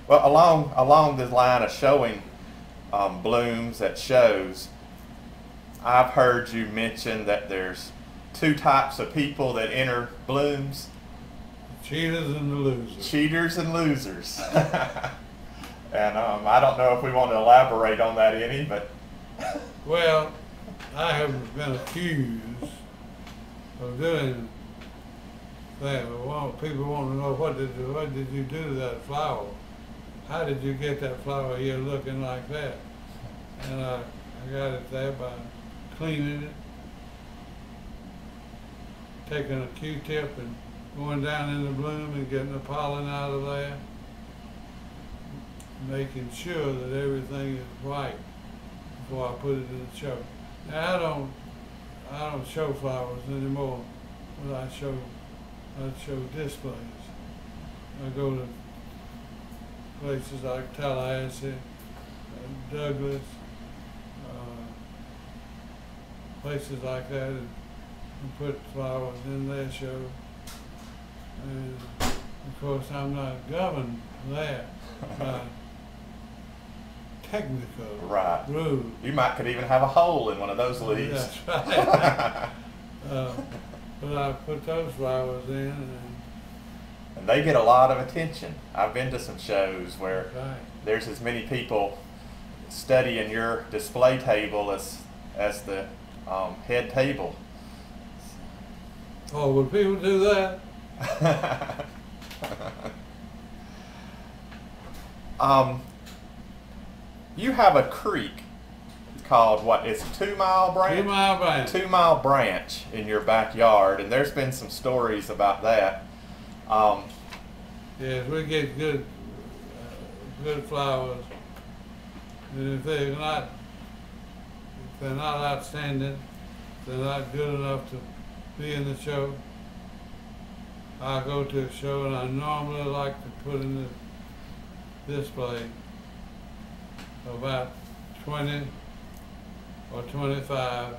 Well, along the line of showing blooms at shows, I've heard you mention that there's two types of people that enter blooms: Cheaters and the losers. cheaters and losers. And I don't know if we want to elaborate on that any, but Well, I have been accused of doing that. People want to know what did you do to that flower? How did you get that flower here looking like that? And I got it there by cleaning it, taking a Q-tip and going down in the bloom and getting the pollen out of there, making sure that everything is right before I put it in the show. Now I don't show flowers anymore, but I show displays. I go to places like Tallahassee, Douglas, places like that, and put flowers in their show. And of course, I'm not governed there by technical right. rules. You could even have a hole in one of those leaves. That's right. But I put those flowers in, And they get a lot of attention. I've been to some shows where right. there's as many people studying your display table as the head table. Oh, would people do that? You have a creek called what? It's 2 Mile Branch? 2 Mile Branch. 2 Mile Branch in your backyard, and there's been some stories about that. Yes, we get good flowers, and if they're not outstanding, they're not good enough to be in the show. I go to a show, and I normally like to put in the display about 20 or 25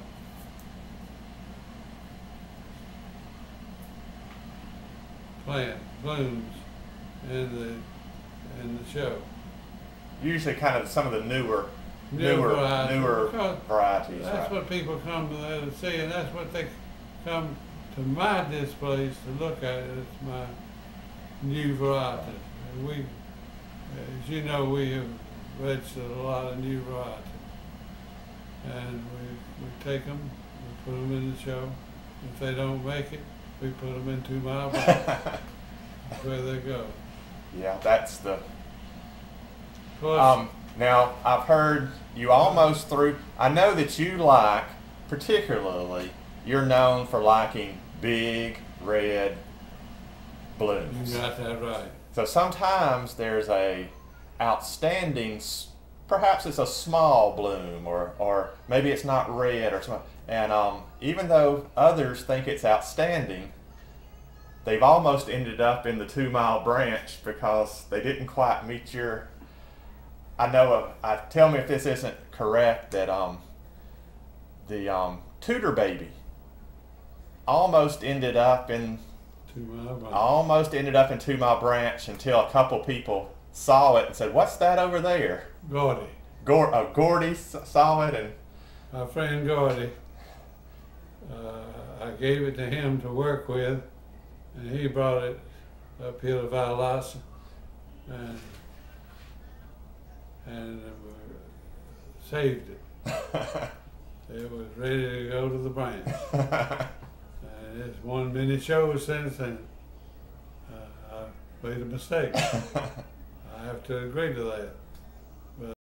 plant blooms in the show. Usually kind of some of the newer Because varieties. that's Right? what people come to there to see, and that's what they come to my displays to look at. It's my new varieties. And we, as you know, we have registered a lot of new varieties. And we take them, we put them in the show. If they don't make it, we put them in 2 Mile Branch. That's where they go. Yeah, that's the. Of course, Now, I've heard you almost threw. I know that you particularly, you're known for liking big red blooms. you got that right. So sometimes there's a outstanding, perhaps it's a small bloom, or maybe it's not red or something. And even though others think it's outstanding, they've almost ended up in the 2 Mile Branch because they didn't quite meet your. I know. Tell me if this isn't correct. That the Tudor baby almost ended up in 2 Mile Branch. almost ended up in 2 Mile Branch until a couple people saw it and said, "What's that over there?" Gordy. Gordy saw it, and My friend Gordy, I gave it to him to work with, and he brought it up here to Valdosta, and saved it. It was ready to go to the branch. And it's won many shows since then. I made a mistake. I have to agree to that.